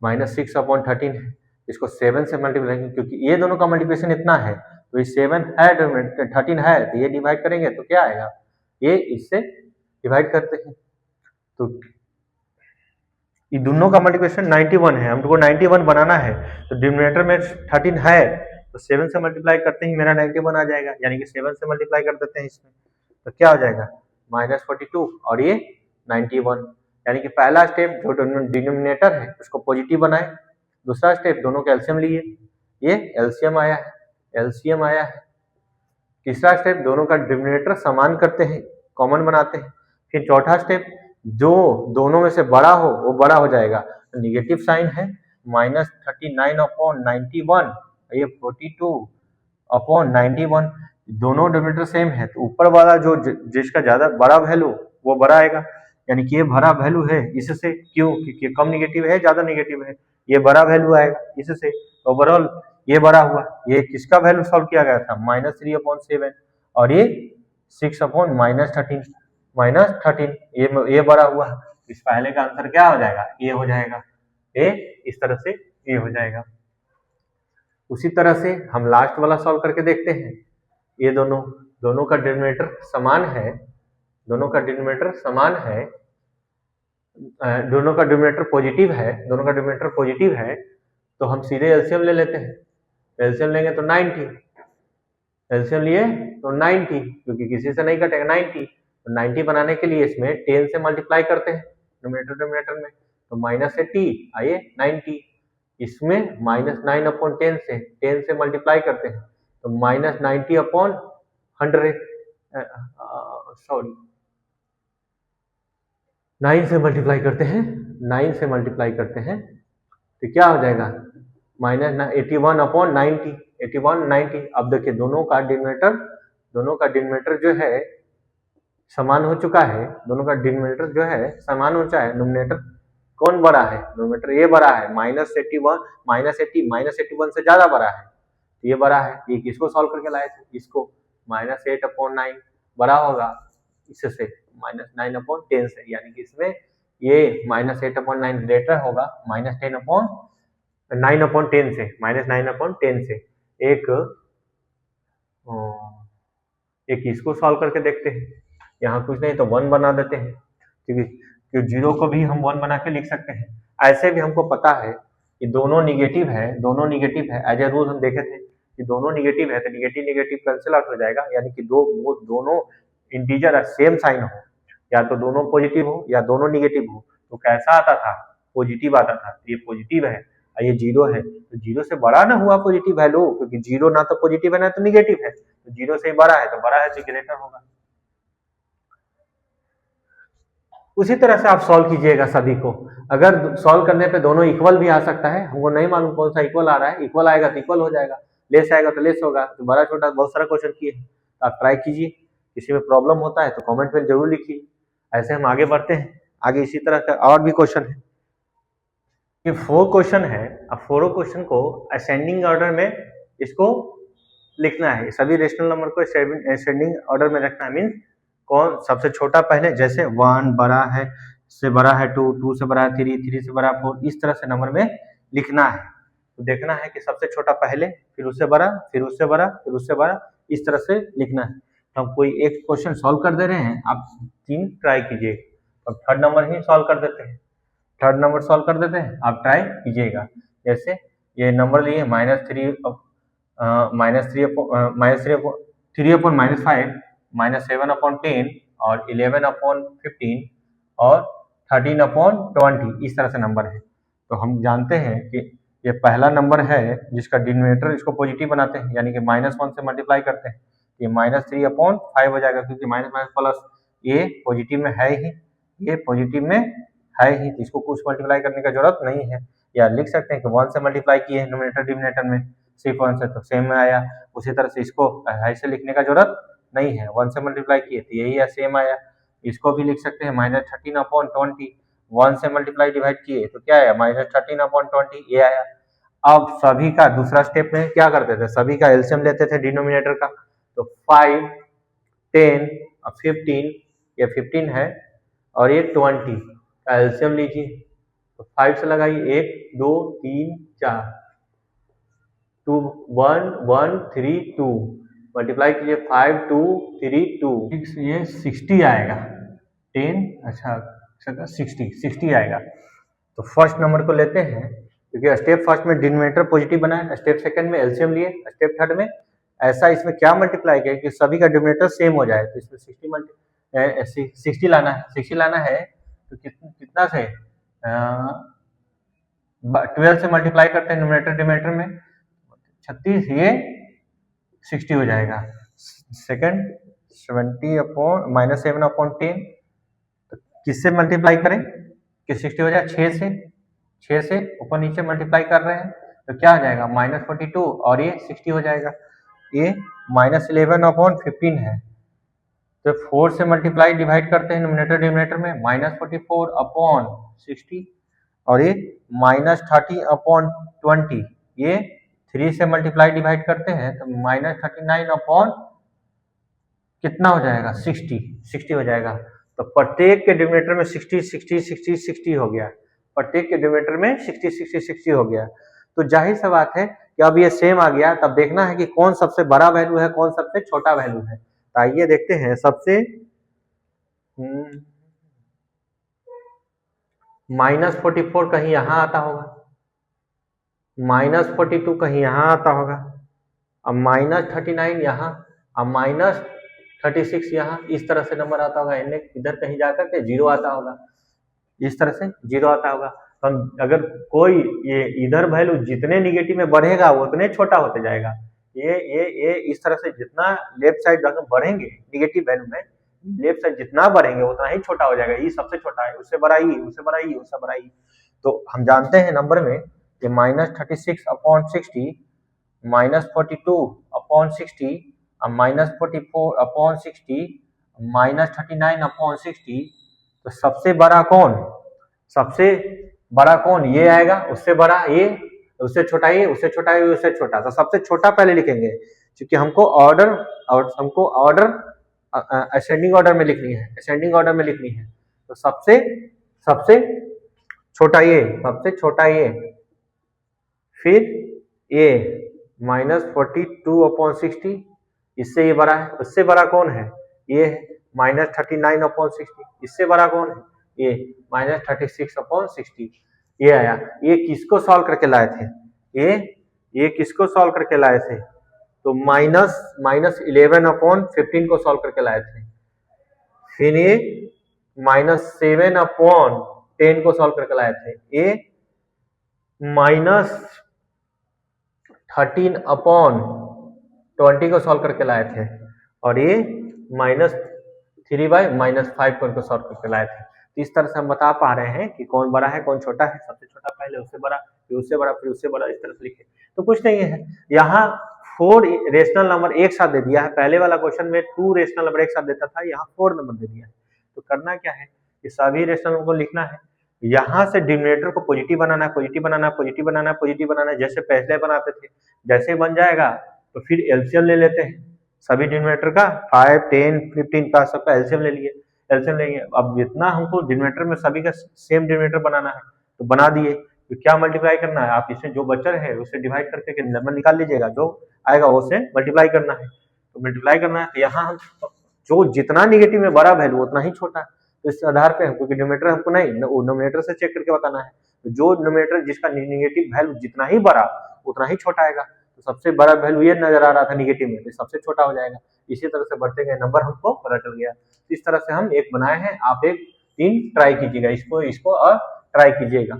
-6/13 है, इसको 7 से मल्टीप्लाई, क्योंकि ये दोनों का मल्टीप्लिकेशन इतना है, तो ये 7 है 13 है, तो ये डिवाइड करेंगे तो क्या आएगा, ये इससे डिवाइड करते हैं। तो ये दोनों का मल्टीप्लिकेशन 91 है, हमको 91 बनाना है, तो डिनोमिनेटर में 13 है, तो 7 से मल्टीप्लाई करते ही मेरा 91 आ जाएगा, यानी कि 7 से मल्टीप्लाई कर देते हैं इसमें, तो क्या हो जाएगा -42 और ये 91। यानी कि पहला स्टेप जो डिनोमिनेटर है उसको पॉजिटिव बनाए, दूसरा स्टेप दोनों का एलसीएम लिए, ये एलसीएम आया है। तीसरा स्टेप दोनों का डिनोमिनेटर समान करते हैं, कॉमन बनाते हैं। फिर चौथा स्टेप जो दोनों में से बड़ा हो वो बड़ा हो जाएगा, तो निगेटिव साइन है, -39/91, ये 42/91, दोनों डिनोमिनेटर सेम है, तो ऊपर वाला जो जिसका ज्यादा बड़ा वैल्यू वो बड़ा आएगा, यानी कि ये बड़ा वैल्यू है इससे, क्यों? क्योंकि कम निगेटिव है, ज्यादा निगेटिव है, ये बड़ा वैल्यू आएगा इससे, ओवरऑल ये बड़ा हुआ। ये किसका वैल्यू सॉल्व किया गया था? -3/7 और ये 6/-13, ये बड़ा हुआ। इस पहले का आंसर क्या हो जाएगा? ये हो जाएगा, ये इस तरह से ये हो जाएगा। उसी तरह से हम लास्ट वाला सॉल्व करके देखते हैं। ये दोनों का डिनोमिनेटर समान है, दोनों का डिनोमिनेटर पॉजिटिव है, तो हम सीधे एलसीएम ले लेते हैं। एलसीएम लेंगे तो 90, एलसीएम लिए तो 90, क्योंकि किसी से नहीं कटेगा 90, तो 90 बनाने के लिए इसमें 10 से मल्टीप्लाई करते हैं डिनोमिनेटर में, तो -80 आइए 90, इसमें -9/10 से 10 से मल्टीप्लाई करते हैं, तो -90/100, 9 से मल्टीप्लाई करते हैं, तो क्या हो जाएगा -81/90, 81/90। अब देखिए दोनों का डिनोमिनेटर जो है समान हो चुका है, नोमिनेटर कौन बड़ा है? नोमिनेटर ये बड़ा है, -81 से ज्यादा बड़ा है, ये बड़ा है। ये किसको सॉल्व करके लाए थे? इसको, -8/9 बड़ा होगा इससे, -9/10 से, यानी कि इसमें ये -8/9 ग्रेटर होगा -10/9 9/10 से, -9/10 से एक इसको सॉल्व करके देखते हैं। यहाँ कुछ नहीं तो 1 बना देते हैं, क्योंकि 0 को भी हम 1 बना के लिख सकते हैं। ऐसे भी हमको पता है कि दोनों निगेटिव है, एज ए रूल हम देखे थे कि दोनों निगेटिव है तो निगेटिव निगेटिव कैंसिल आउट हो जाएगा, यानी कि वो दोनों इंटीजर सेम साइन हो, या तो दोनों पॉजिटिव हो या दोनों निगेटिव हो, तो कैसा आता था, पॉजिटिव आता था। ये पॉजिटिव है और ये 0 है, तो 0 से बड़ा ना हुआ पॉजिटिव वैल्यू, क्योंकि 0 ना तो पॉजिटिव है ना तो निगेटिव है, तो 0 से बड़ा है तो ग्रेटर होगा। उसी तरह से आप सॉल्व कीजिएगा सभी को। अगर सॉल्व करने पे दोनों इक्वल भी आ सकता है, हमको नहीं मालूम कौन सा इक्वल आ रहा है, इक्वल आएगा तो इक्वल हो जाएगा, लेस आएगा तो लेस होगा, तो बड़ा छोटा बहुत सारा क्वेश्चन किए हैं, तो आप ट्राई कीजिए। किसी में प्रॉब्लम होता है तो कमेंट में जरूर लिखिए। ऐसे हम आगे बढ़ते हैं, आगे इसी तरह का और भी क्वेश्चन है। ये 4 क्वेश्चन है, अब 4 क्वेश्चन को असेंडिंग ऑर्डर में इसको लिखना है। सभी रेशनल नंबर को असेंडिंग ऑर्डर में रखना है, मीन्स कौन सबसे छोटा पहले, जैसे 1 बड़ा है, से बड़ा है 2, 2 से बड़ा है 3, 3 से बड़ा 4, इस तरह से नंबर में लिखना है। तो देखना है कि सबसे छोटा पहले, फिर उससे बड़ा, फिर उससे बड़ा, फिर उससे बड़ा, इस तरह से लिखना है। तो हम कोई एक क्वेश्चन सॉल्व कर दे रहे हैं, आप 3 ट्राई कीजिए, अब थर्ड नंबर ही सॉल्व कर देते हैं, थर्ड नंबर सॉल्व कर देते हैं, आप ट्राई कीजिएगा। जैसे ये नंबर लिए -3 -3/-5, -7/10 और 11/15 और 13/20, इस तरह से नंबर है। तो हम जानते हैं कि ये पहला नंबर है जिसका डिनोमिनेटर इसको पॉजिटिव बनाते हैं, यानी कि -1 से मल्टीप्लाई करते हैं, ये -3/5 हो जाएगा, क्योंकि माइनस माइनस प्लस ये पॉजिटिव में है ही, ये पॉजिटिव में है ही, तो इसको कुछ मल्टीप्लाई करने का जरूरत नहीं है। या लिख सकते हैं कि 1 से मल्टीप्लाई किए न्यूमरेटर डिनोमिनेटर में, सिर्फ 1 से, तो सेम में आया। उसी तरह से इसको ऐसे लिखने का जरूरत नहीं है, 1 से मल्टीप्लाई किए तो यही है, सेम आया। इसको भी लिख सकते हैं -13/20, 1 से मल्टीप्लाई डिवाइड किए तो क्या आया, -13/20, ये आया। अब सभी का दूसरा स्टेप में क्या करते थे, सभी का एलसीएम लेते थे डिनोमिनेटर का, तो 5, 10 और 15, ये 15 है और ये 20 का एलसीएम लीजिए, तो 5 से लगाइए 1 2 3 4, 2 1 1 3 2, मल्टीप्लाई कीजिए 5 2 3 2, ये 60 आएगा, 10 अच्छा 60 आएगा। तो फर्स्ट नंबर को लेते हैं, क्योंकि स्टेप फर्स्ट में डिनोमिनेटर पॉजिटिव बना है, स्टेप सेकंड में एलसीएम लिए, स्टेप थर्ड में ऐसा इसमें क्या मल्टीप्लाई किया कि सभी का डिनोमिनेटर सेम हो जाए, तो इसमें 60 लाना है, 60 लाना है तो कितना से 12 से मल्टीप्लाई करते हैं न्यूमरेटर डिनोमिनेटर में, 36, ये 60 हो जाएगा। सेकंड 7/10, तो किससे मल्टीप्लाई करें कि 60 हो जाए, 6 से ऊपर नीचे मल्टीप्लाई कर रहे हैं, तो क्या हो जाएगा -42 और ये 60 हो जाएगा। ये -11/15 है, तो 4 से मल्टीप्लाई डिवाइड करते हैं न्यूमरेटर डिनोमिनेटर में, -44/60 और ये -30/20, ये 3 से मल्टीप्लाई डिवाइड करते हैं तो -39 कितना हो जाएगा, 60 हो जाएगा। तो प्रत्येक के डिनोमिनेटर में 60 60 60 60 हो गया, प्रत्येक के डिनोमिनेटर में 60 60 60 हो गया। तो जाहिर सा बात है कि अब ये सेम आ गया, तब देखना है कि कौन सबसे बड़ा वैल्यू है, कौन सबसे छोटा वैल्यू है। तो आइए देखते हैं, सबसे -44 कहीं यहाँ आता होगा, -42 कहीं यहाँ आता होगा, अब -39 यहाँ, अब -36 यहाँ, इस तरह से नंबर आता होगा, इधर कहीं जाकर के 0 आता होगा, इस तरह से 0 आता होगा। तो हम अगर कोई ये इधर वैल्यू जितने निगेटिव में बढ़ेगा वो उतने छोटा होते जाएगा, ये इस तरह से जितना लेफ्ट साइड बढ़ेंगे निगेटिव वैल्यू में, लेफ्ट साइड जितना बढ़ेंगे उतना ही छोटा हो जाएगा, ये सबसे छोटा है, उससे बड़ा ही, उससे बड़ा ही, उससे बड़ा ही। तो हम जानते हैं नंबर में कि -36/60, -42/60, -44/60, -39/60, तो सबसे बड़ा कौन, सबसे बड़ा कौन, ये आएगा, उससे बड़ा ये, उससे छोटा ये, उससे छोटा ये, उससे छोटा, तो सबसे छोटा पहले लिखेंगे, क्योंकि हमको ऑर्डर असेंडिंग ऑर्डर में लिखनी है, असेंडिंग ऑर्डर में लिखनी है। तो सबसे छोटा ये, सबसे छोटा ये, फिर a -42/60, इससे ये बड़ा है। उससे बड़ा कौन है? ये -39/60। इससे बड़ा कौन है? ये -36/60। ये आया। ये किसको सॉल्व करके लाए थे? ये किसको सॉल्व करके लाए थे? तो -11/15 को सॉल्व करके लाए थे। फिर ये -7/10 को सॉल्व करके लाए थे। ये -13/20 को सॉल्व करके लाए थे। और ये -3/-5 को सॉल्व करके लाए थे। तो इस तरह से हम बता पा रहे हैं कि कौन बड़ा है कौन छोटा है। सबसे छोटा पहले, उससे बड़ा, फिर उससे बड़ा, फिर उससे बड़ा, इस तरह से लिखे। तो कुछ नहीं है, यहाँ 4 रेशनल नंबर एक साथ दे दिया है। पहले वाला क्वेश्चन में 2 रेशनल नंबर एक साथ देता था, यहाँ 4 नंबर दे दिया है। तो करना क्या है कि सभी रेशनल नंबर को लिखना है। यहाँ से डिनोमिनेटर को पॉजिटिव बनाना है, पॉजिटिव बनाना है, पॉजिटिव बनाना है, पॉजिटिव बनाना है, जैसे पहले बनाते थे। जैसे बन जाएगा तो फिर एलसीएम ले लेते हैं सभी डिनोमिनेटर का। 5, 10, 15 का सबका एलसीएम ले लिए। एलसीएम लेंगे। अब जितना हमको डिनोमिनेटर में सभी का सेम डिनोमिनेटर बनाना है तो बना दिए। तो क्या मल्टीप्लाई करना है? आप इसमें जो बचा है उसे डिवाइड करके नंबर निकाल लीजिएगा, जो आएगा उसे मल्टीप्लाई करना है। तो मल्टीप्लाई करना है, तो यहाँ हम जो जितना निगेटिव में बड़ा वैल्यू उतना ही छोटा। तो इस आधार पे हमको डिनोमिनेटर हमको नहीं, नोमिनेटर से चेक करके बताना है। तो जो डिनोमिनेटर जिसका निगेटिव वैल्यू जितना ही बड़ा उतना ही छोटा आएगा। तो सबसे बड़ा वैल्यू ये नजर आ रहा था निगेटिव में, तो सबसे छोटा हो जाएगा। इसी तरह से बढ़ते गए नंबर हमको पता चल गया। इस तरह से हम एक बनाए हैं। आप एक 3 ट्राई कीजिएगा, इसको और ट्राई कीजिएगा।